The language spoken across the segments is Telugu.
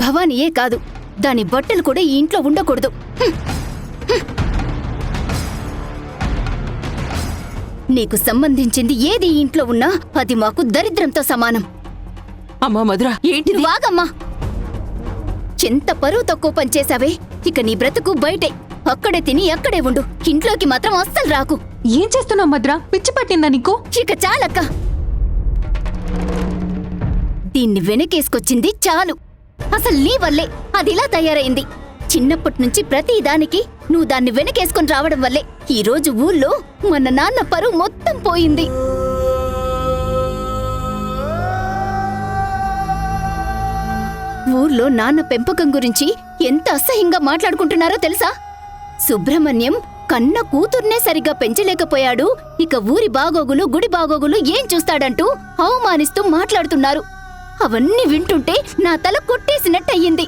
భవానీయే కాదు, దాని బట్టలు కూడా ఈ ఇంట్లో ఉండకూడదు. నీకు సంబంధించింది ఏది ఈ ఇంట్లో ఉన్నా అది మాకు దరిద్రంతో సమానం. అమ్మా మధుర, ఏంటి వాగమ్మా! ఎంత పరువు తక్కువ పనిచేశావే. ఇక నీ బ్రతుకు బయటే, అక్కడే తిని అక్కడే ఉండు. ఇంట్లోకి మాత్రం అస్సలు రాకు. ఏం చేస్తున్నావు మధుర? పిచ్చి పట్టిందా నీకు? ఇక చాలక్క. దీన్ని వెనకేసుకొచ్చింది చాలు. అసలు నీ వల్లే అదిలా తయారైంది. చిన్నప్పటి నుంచి ప్రతి దానికి నువ్వు దాన్ని వెనకేసుకొని రావడం వల్లే ఈ రోజు ఊళ్ళో మన నాన్న పరువు మొత్తం పోయింది. ఊర్లో నాన్న పెంపకం గురించి ఎంత అసహ్యంగా మాట్లాడుకుంటున్నారో తెలుసా? సుబ్రహ్మణ్యం కన్న కూతుర్నే సరిగ్గా పెంచలేకపోయాడు, ఇక ఊరి బాగోగులు గుడి బాగోగులు ఏం చూస్తాడంటూ అవమానిస్తూ మాట్లాడుతున్నారు. అవన్నీ వింటుంటే నా తల కొట్టేసినట్టయింది.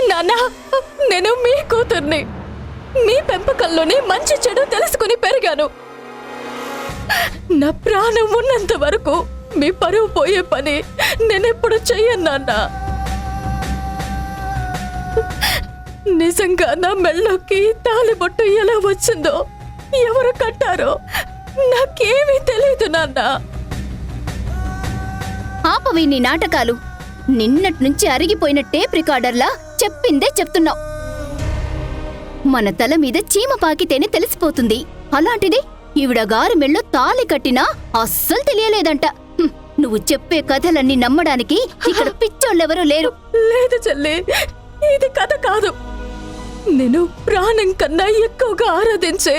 నాన్నా, నేను మీ కూతుర్ని. మీ పెంపకంలోనే మంచి చెడు తెలుసుకుని పెరిగాను. నా ప్రాణం ఉన్నంత వరకు మీ పరువు పోయే పని నేనెప్పుడు చెయ్యను నాన్నా. నిజంగా నా మెళ్ళోకి తాళిబొట్టు ఎలా వచ్చిందో, ఎవరు కట్టారో నాకేమీ తెలీదు నాన్నా. ఆపవి నీ నాటకాలు. నిన్నట్నుంచి అరిగిపోయిన టేప్ రికార్డర్లా చెప్పిందే చెప్తున్నావు. మన తల మీద చీమ పాకితేనే తెలిసిపోతుంది. అలాంటిది ఈవిడ గారి మెళ్ళో తాళి కట్టినా అస్సలు తెలియలేదంట. నువ్వు చెప్పే కథలన్నీ నమ్మడానికి ఇక్కడ పిచ్చోళ్ళెవరూ లేరు. లేదు చెల్లి, ఇది కథ కాదు. నేను ప్రాణం కన్నా ఎక్కువగా ఆరాధించే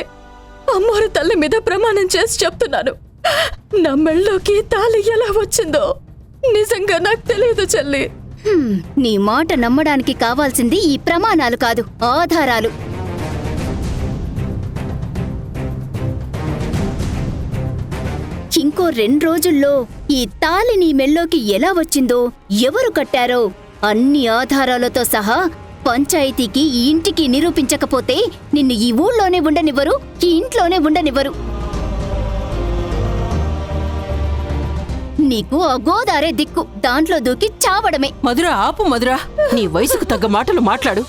అమ్మవారి తల్లి మీద ప్రమాణం చేసి చెప్తున్నాను. నా మెళ్ళోకి తాళి ఎలా వచ్చిందో నిజంగా నాకు తెలియదు చెల్లి. నీ మాట నమ్మడానికి కావాల్సింది ఈ ప్రమాణాలు కాదు, ఆధారాలు. ఇంకో 2 రోజుల్లో ఈ తాళి నీ మెళ్ళోకి ఎలా వచ్చిందో, ఎవరు కట్టారో అన్ని ఆధారాలతో సహా పంచాయతీకి ఈ ఇంటికి నిరూపించకపోతే నిన్ను ఈ ఊళ్ళోనే ఉండనివ్వరు, ఈ ఇంట్లోనే ఉండనివ్వరు. నీకు ఆ గోదారే దిక్కు, దాంట్లో దూకి చావడమే. మధుర, ఆపు మధుర. నీ వయసుకు తగ్గ మాటలు మాట్లాడు.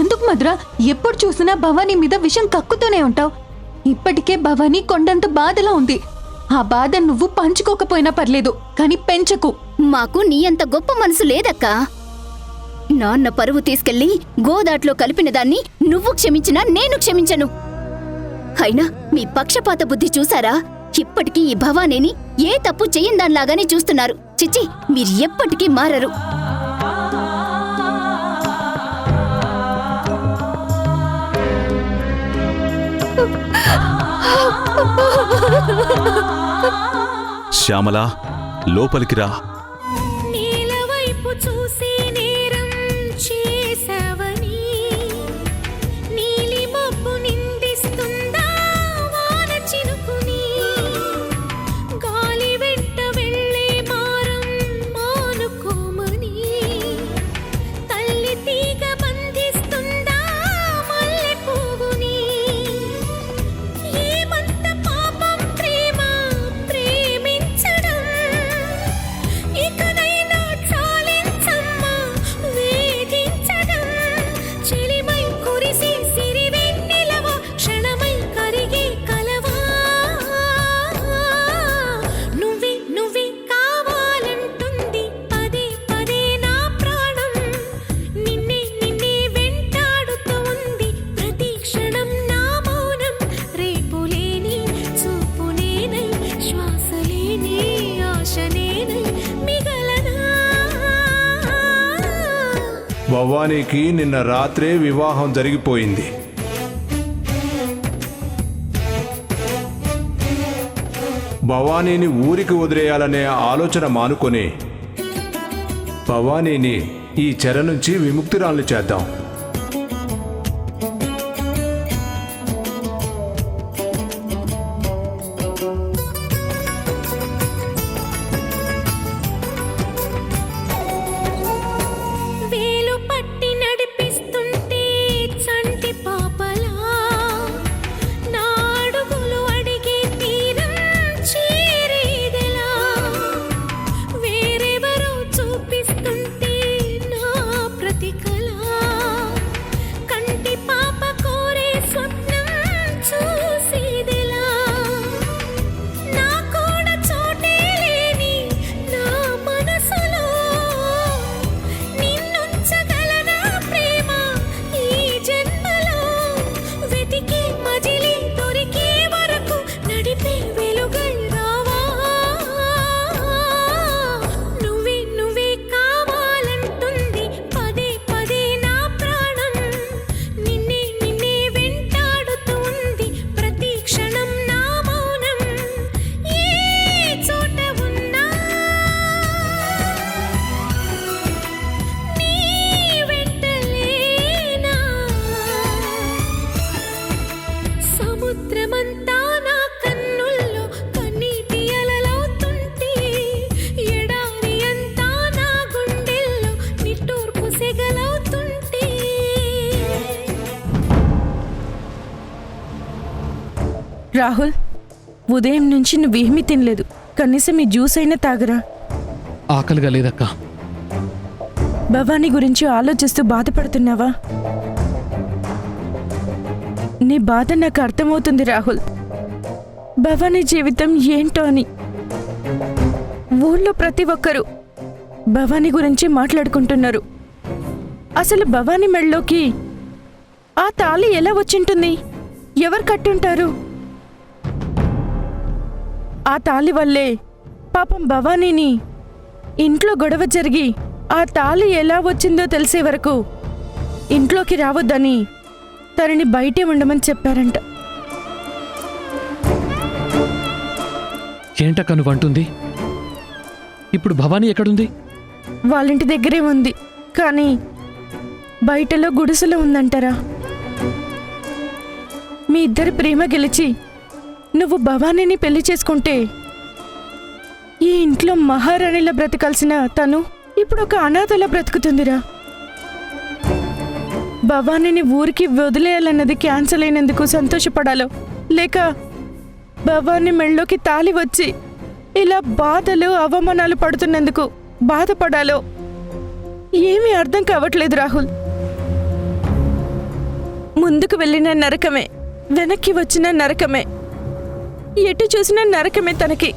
ఎందుకు మధుర ఎప్పుడు చూసినా భవానీ మీద విషం కక్కుతూనే ఉంటావు? ఇప్పటికే భవానీ కొండంత బాధలో ఉంది. ఆ బాధ నువ్వు పంచుకోకపోయినా పర్లేదు, కాని పెంచకు. మాకు నీ అంత గొప్ప మనసు లేదక్కా. నాన్న పరువు తీసుకెళ్లి గోదాట్లో కలిపిన దాన్ని నువ్వు క్షమించినా నేను క్షమించను. అయినా మీ పక్షపాత బుద్ధి చూసారా? ఇప్పటికీ ఈ భవానీని ఏ తప్పు చెయ్యందాన్లాగానే చూస్తున్నారు. చిచ్చి, మీరు ఎప్పటికీ మారరు. శ్యామలా, లోపలికి రా. భవానీకి నిన్న రాత్రే వివాహం జరిగిపోయింది. భవానీని ఊరికి వదిలేయాలనే ఆలోచన మానుకొని భవానీని ఈ చెర నుంచి విముక్తురాల్ని చేద్దాం. రాహుల్, ఉదయం నుంచి నువ్వేమీ తినలేదు. కనీసం ఈ జ్యూస్ అయినా తాగరా. ఆకలిగా లేదక్క. భవానీ గురించి ఆలోచిస్తూ బాధపడుతున్నావా? నీ బాధ నాకు అర్థమవుతుంది రాహుల్. భవానీ జీవితం ఏంటో అని. ఊళ్ళో ప్రతి ఒక్కరూ భవానీ గురించి మాట్లాడుకుంటున్నారు. అసలు భవానీ మెళ్ళలోకి ఆ తాళి ఎలా వచ్చింటుంది? ఎవరు కట్టుంటారు? ఆ తాళి వల్లే పాపం భవానీని ఇంట్లో గొడవ జరిగి ఆ తాళి ఎలా వచ్చిందో తెలిసే వరకు ఇంట్లోకి రావద్దని తనని బయటే ఉండమని చెప్పారంట. ఏంటక్క నువ్వు అంటుంది? ఇప్పుడు భవానీ ఎక్కడుంది? వాళ్ళింటి దగ్గరే ఉంది, కానీ బయటలో గుడిసెలో ఉందంటారా. మీ ఇద్దరి ప్రేమ గెలిచి నువ్వు భవానీని పెళ్లి చేసుకుంటే ఈ ఇంట్లో మహారాణిలా బ్రతకాల్సిన తను ఇప్పుడు ఒక అనాథలా బ్రతుకుతుందిరా. భవానీని ఊరికి వదిలేయాలన్నది క్యాన్సల్ అయినందుకు సంతోషపడాలో, లేక భవానీ మెళ్ళలోకి తాళి వచ్చి ఇలా బాధలు అవమానాలు పడుతున్నందుకు బాధపడాలో ఏమీ అర్థం కావట్లేదు రాహుల్. ముందుకు వెళ్ళిన నరకమే, వెనక్కి వచ్చిన నరకమే, ఎటు చూసిన నరకమే తనకి.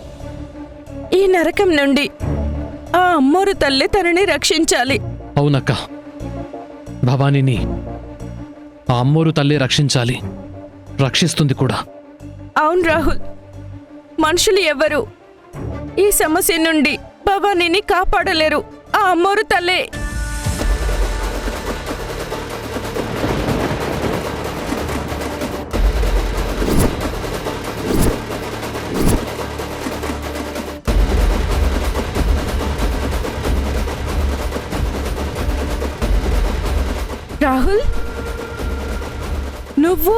ఈ నరకం నుండి ఆ అమ్మోరు తల్లి తనని రక్షించాలి. అవునక్క, భవానీని ఆ అమ్మోరు తల్లి రక్షించాలి, రక్షిస్తుంది కూడా. అవును రాహుల్, మనుషులు ఎవరు ఈ సమస్య నుండి భవానీని కాపాడలేరు. ఆ అమ్మోరు తల్లే. రాహుల్, నువ్వు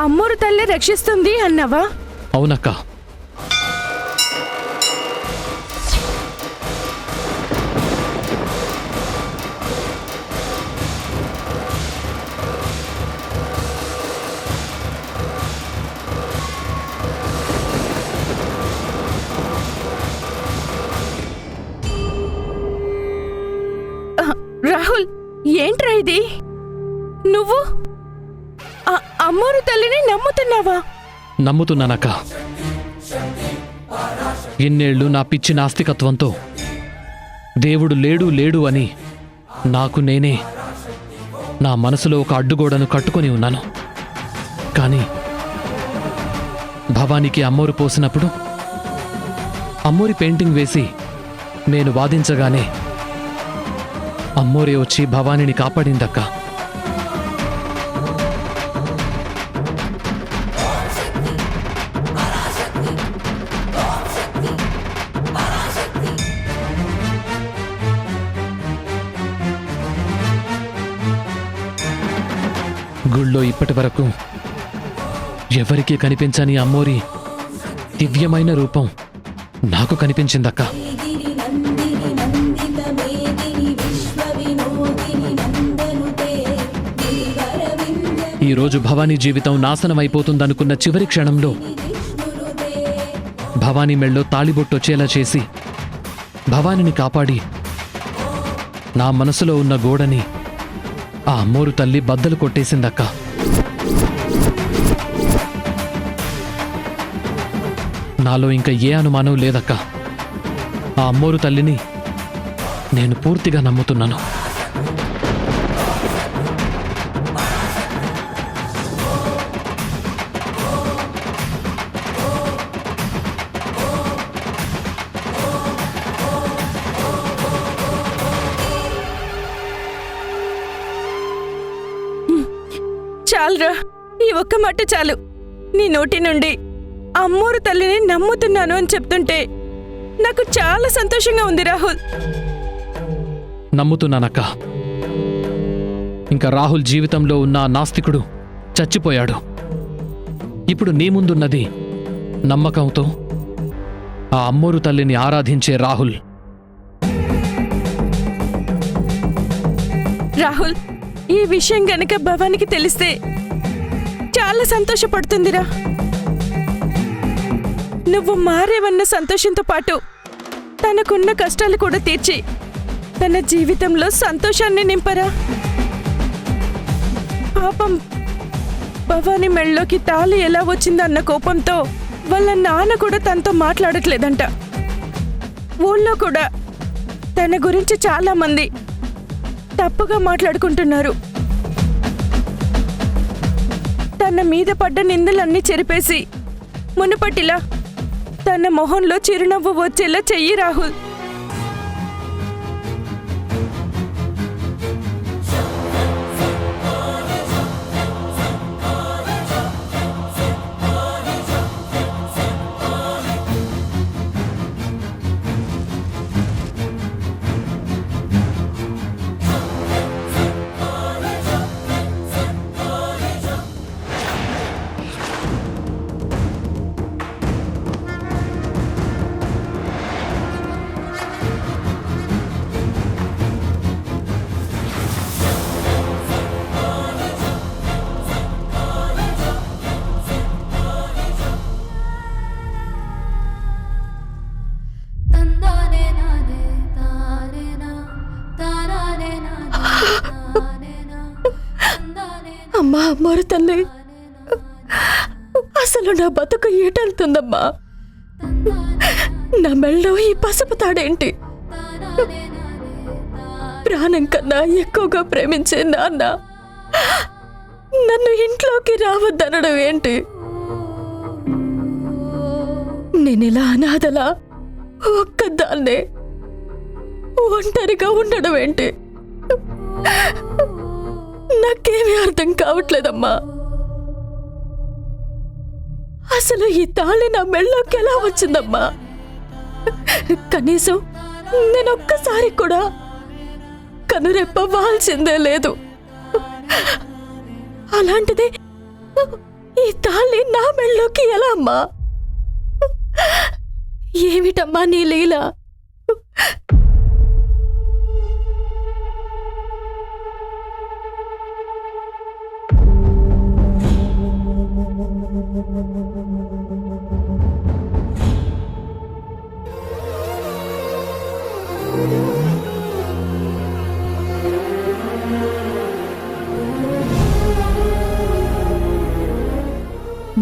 అమ్మోరు తల్లి రక్షిస్తుంది అన్నావా? అవునక్క. రాహుల్, ఏంట్రా ఇది? నువ్వు అమ్మోరు తల్లిని నమ్ముతున్నావా? నమ్ముతున్నానక్క. ఎన్నేళ్లు నా పిచ్చి నాస్తికత్వంతో దేవుడు లేడు లేడు అని నాకు నేనే నా మనసులో ఒక అడ్డుగోడను కట్టుకొని ఉన్నాను. కానీ భవానీకి అమ్మోరు పోసినప్పుడు అమ్మోరి పెయింటింగ్ వేసి నేను వాదించగానే అమ్మోరే వచ్చి భవానీని కాపాడిందక్క. గుళ్ళో ఇప్పటి వరకు ఎవరికీ కనిపించని అమ్మోరి దివ్యమైన రూపం నాకు కనిపించిందక్క. ఈరోజు భవానీ జీవితం నాశనమైపోతుందనుకున్న చివరి క్షణంలో భవానీ మెళ్ళో తాళిబొట్టొచ్చేలా చేసి భవానీని కాపాడి నా మనసులో ఉన్న గోడని ఆ అమ్మోరు తల్లి బద్దలు కొట్టేసిందక్క. నాలో ఇంకా ఏ అనుమానం లేదక్క. ఆ అమ్మోరు తల్లిని నేను పూర్తిగా నమ్ముతున్నాను. చాలురా, ఈ ఒక్క మాట చాలు. నీ నోటి నుండి అమ్మోరు తల్లిని నమ్ముతున్నాను అని చెప్తుంటే నాకు చాలా సంతోషంగా ఉంది రాహుల్. నమ్ముతున్నానక్క. ఇంకా రాహుల్ జీవితంలో ఉన్న ఆ నాస్తికుడు చచ్చిపోయాడు. ఇప్పుడు నీ ముందున్నది నమ్మకంతో ఆ అమ్మోరు తల్లిని ఆరాధించే రాహుల్. రాహుల్, ఈ విషయం గనక భవానికి తెలిస్తే చాలా సంతోషపడుతుందిరా. నువ్వు మారేవన్న సంతోషంతో పాటు తనకున్న కష్టాలు కూడా తీర్చి తన జీవితంలో సంతోషాన్ని నింపరా. పాపం భవానీ మెళ్ళలోకి తాళి ఎలా వచ్చిందన్న కోపంతో వాళ్ళ నాన్న కూడా తనతో మాట్లాడట్లేదంట. ఊళ్ళో కూడా తన గురించి చాలా మంది తప్పుగా మాట్లాడుకుంటున్నారు. తన మీద పడ్డ నిందలన్నీ చెరిపేసి మునుపటిలా తన మొహంలో చిరునవ్వు వచ్చేలా చెయ్యి రాహుల్. అమ్మా అమ్మారు తల్లి, అసలు నా బతుకు ఏటెళ్తుందమ్మా? నా మెళ్ళో ఈ పసుపు తాడేంటి? ప్రాణం కన్నా ఎక్కువగా ప్రేమించే నాన్న నన్ను ఇంట్లోకి రావద్దనడం ఏంటి? నేనిలా అనాథలా ఒక్కదాన్నే ఒంటరిగా ఉండడం ఏంటి? నాకేమీ అర్థం కావట్లేదమ్మా. అసలు ఈ తాళి నా మెళ్ళలోకి ఎలా వచ్చిందమ్మా? కనీసం నేనొక్కసారి కూడా కనురెప్ప వాల్సిందే లేదు. అలాంటిది ఈ తాళి నా మెళ్ళలోకి ఎలా అమ్మా? ఏమిటమ్మా నీ లీల?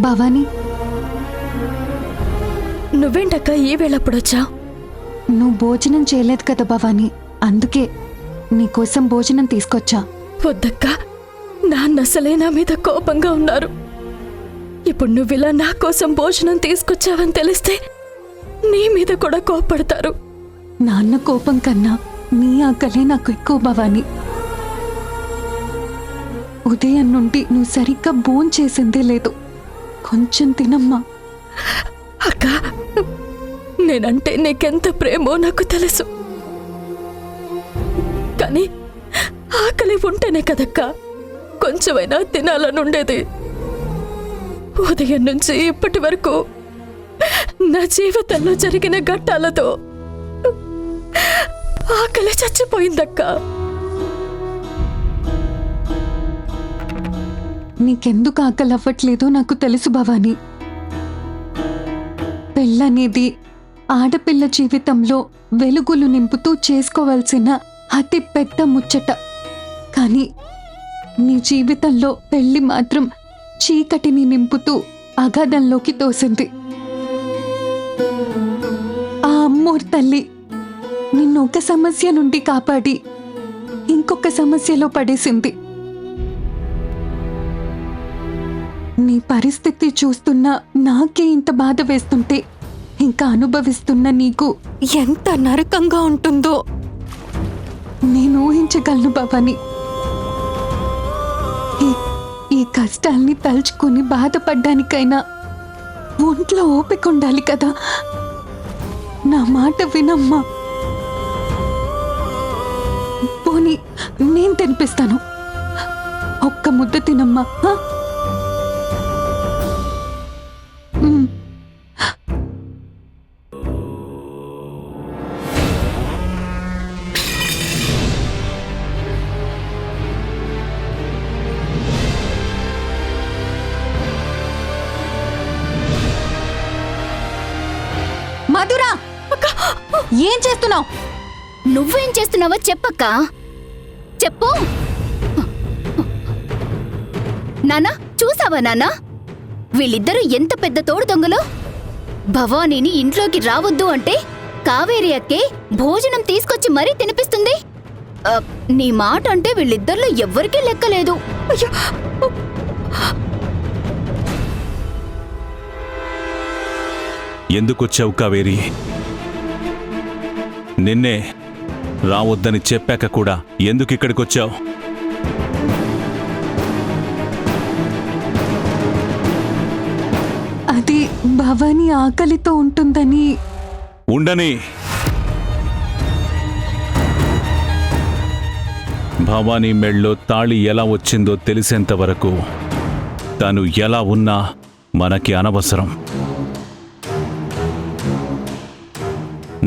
భవానీ, నువ్వేంటక్క ఈ వేళప్పుడొచ్చా? నువ్వు భోజనం చేయలేదు కదా భవానీ, అందుకే నీకోసం భోజనం తీసుకొచ్చా. వద్దక్క, నాన్నసలే నా మీద కోపంగా ఉన్నారు. ఇప్పుడు నువ్విలా నా కోసం భోజనం తీసుకొచ్చావని తెలిస్తే నీ మీద కూడా కోపడతారు. నాన్న కోపం కన్నా నీ ఆకలే నాకు ఎక్కువ భవానీ. ఉదయం నుండి నువ్వు సరిగ్గా భోంచేసిందే లేదు. కొంచెం తినమ్మా. అక్క, నేనంటే నీకెంత ప్రేమో నాకు తెలుసు. కానీ ఆకలి ఉంటేనే కదక్క కొంచెమైనా తినాలనుండేది. ఉదయం నుంచి ఇప్పటి వరకు నా జీవితంలో జరిగిన ఘట్టాలతో ఆకలి చచ్చిపోయిందక్క. నీకెందుకు ఆకలి అవ్వట్లేదో నాకు తెలుసు భవానీ. పెళ్ళనేది ఆడపిల్ల జీవితంలో వెలుగులు నింపుతూ చేసుకోవాల్సిన అతి పెద్ద ముచ్చట. కానీ నీ జీవితంలో పెళ్లి మాత్రం చీకటిని నింపుతూ అగాధంలోకి తోసింది. ఆ అమ్మోర్ తల్లి నిన్ను ఒక సమస్య నుండి కాపాడి ఇంకొక సమస్యలో పడేసింది. నీ పరిస్థితి చూస్తున్నా నాకే ఇంత బాధ వేస్తుంటే ఇంకా అనుభవిస్తున్న నీకు ఎంత నరకంగా ఉంటుందో నేను ఊహించగలను భవానీ. ఈ కష్టాల్ని తలుచుకుని బాధపడ్డానికైనా ఒంట్లో ఓపిక ఉండాలి కదా. నా మాట వినమ్మా. పోనీ నేను తినిపిస్తాను, ఒక్క ముద్ద తినమ్మా. ఏం చేస్తున్నావు? నువ్వేం చేస్తున్నావో చెప్పక్క. చెప్పు. నానా, చూసావా నాన్నా? వీళ్ళిద్దరూ ఎంత పెద్ద తోడు దొంగలో. భవానీని ఇంట్లోకి రావద్దు అంటే కావేరి అక్కే భోజనం తీసుకొచ్చి మరీ తినిపిస్తుంది. నీ మాట అంటే వీళ్ళిద్దరిలో ఎవ్వరికీ లెక్కలేదు. అయ్యో, ఎందుకొచ్చావు కావేరి? నిన్నే రావద్దని చెప్పాక కూడా ఎందుకు ఇక్కడికొచ్చావు? అది భవానీ ఆకలితో ఉంటుందని. ఉండని. భవానీ మెళ్ళో తాళి ఎలా వచ్చిందో తెలిసేంత వరకు తను ఎలా ఉన్నా మనకి అనవసరం.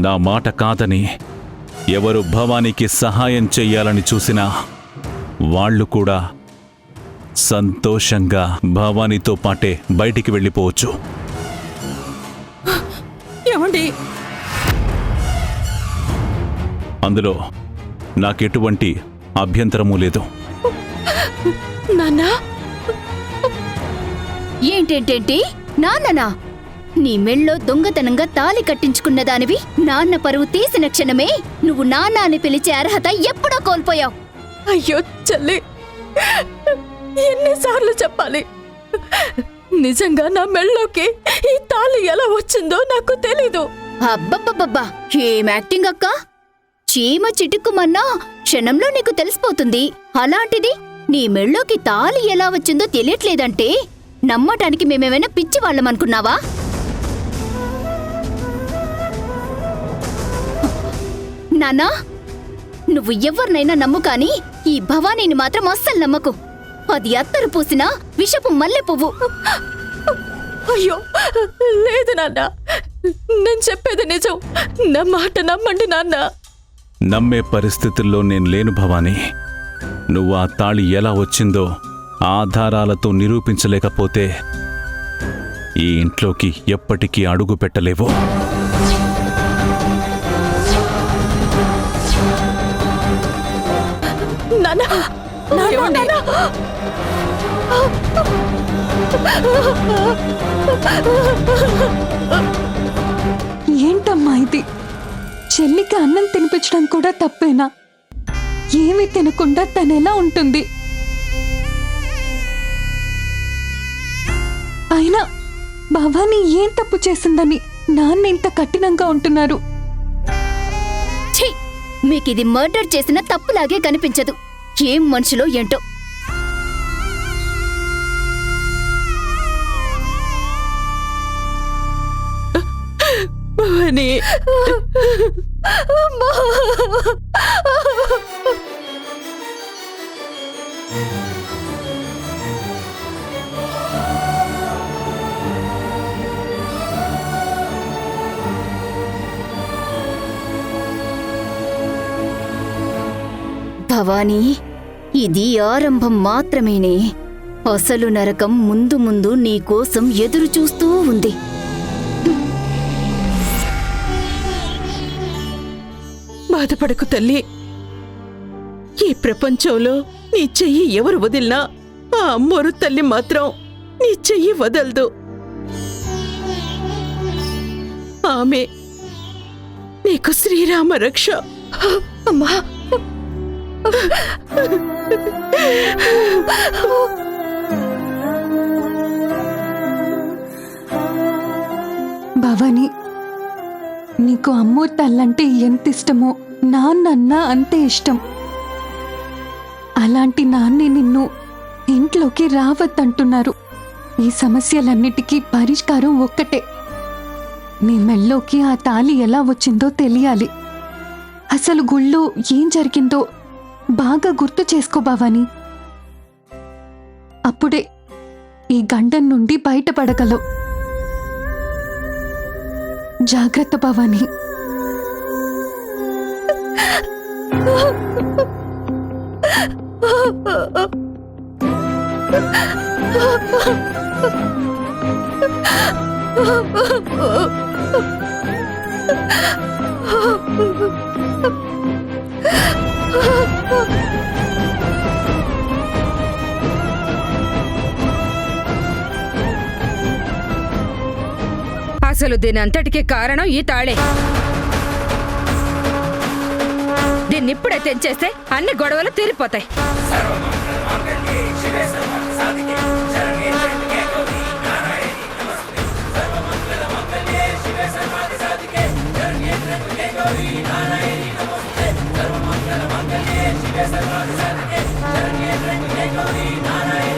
నా మాట కాదని ఎవరు భవానీకి సహాయం చెయ్యాలని చూసినా వాళ్ళు కూడా సంతోషంగా భవానీతో పాటే బయటికి వెళ్ళిపోవచ్చు. ఏమండి? అందులో నాకెటువంటి అభ్యంతరమూ లేదు. నాన్నా, ఏంటేంటేంటి? నాన్ననా? నీ మెళ్ళో దొంగతనంగా తాళి కట్టించుకున్న దానివి నాన్న పరువు తీసిన క్షణమే నువ్వు నాన్న అని పిలిచే అర్హత ఎప్పుడో కోల్పోయావు. అయ్యో చెల్లి, ఎన్నిసార్లు చెప్పాలి? నిజంగా నా మెళ్ళోకి ఈ తాళి ఎలా వచ్చిందో నాకు తెలీదు. అబ్బబ్బబ్బబ్బా, ఏం యాక్టింగ్ అక్క! చీమ చిటుక్కుమన్నా క్షణంలో నీకు తెలిసిపోతుంది. అలాంటిది నీ మెళ్ళోకి తాళి ఎలా వచ్చిందో తెలియట్లేదంటే నమ్మటానికి మేమేమైనా పిచ్చి వాళ్ళమనుకున్నావా? నాన్నా, నువ్వు ఎవరినైనా నమ్ము కాని ఈ భవానీని మాత్రం అస్సలు నమ్మకు. అది అత్తరు పూసిన విషపు మల్లె పువ్వు. అయ్యో లేదు నాన్న, నేను చెప్పేది నిజం. నా మాట నమ్మండి నాన్న. నమ్మే పరిస్థితుల్లో నేను లేను భవానీ. నువ్వు ఆ తాళి ఎలా వచ్చిందో ఆధారాలతో నిరూపించలేకపోతే ఈ ఇంట్లోకి ఎప్పటికీ అడుగు పెట్టలేవు. నాన్న, ఏమండి? ఏంటమ్మా ఇది? చెల్లికి అన్నం తినిపించడం కూడా తప్పేనా? ఏమీ తినకుండా తనెలా ఉంటుంది? అయినా భవానీ ఏం తప్పు చేసిందని నాన్న ఇంత కఠినంగా ఉంటున్నారు? ఛీ! మీకిది మర్డర్ చేసిన తప్పులాగే కనిపించదు. ఏం మనుషులో ఏంటో. భవానీ, భవానీ, ఇది ఆరంభం మాత్రమేనే. అసలు నరకం ముందు ముందు నీకోసం ఎదురు చూస్తూ ఉంది. బాధపడకు తల్లి. ఈ ప్రపంచంలో నీ చెయ్యి ఎవరు వదిలినా ఆ అమ్మోరు తల్లి మాత్రం నీ చెయ్యి వదలదు. ఆమె నీకు శ్రీరామ రక్ష. అమ్మా, భవానీ, నీకు అమ్మో తల్లంటే ఎంత ఇష్టమో నాన్నన్నా అంతే ఇష్టం. అలాంటి నాన్నే నిన్ను ఇంట్లోకి రావద్దంటున్నారు. ఈ సమస్యలన్నిటికీ పరిష్కారం ఒక్కటే. నీ మెళ్ళోకి ఆ తాళి ఎలా వచ్చిందో తెలియాలి. అసలు గుళ్ళో ఏం జరిగిందో బాగా గుర్తు చేసుకో భవానీ. అప్పుడే ఈ గండం నుండి బయటపడగలవు. జాగ్రత్త భవానీ. అసలు దీని అంతటికీ కారణం ఈ తాళే. దీన్ని ఇప్పుడే తెంచేస్తే అన్ని గొడవలు తీరిపోతాయి. గౌరీ నారాయణ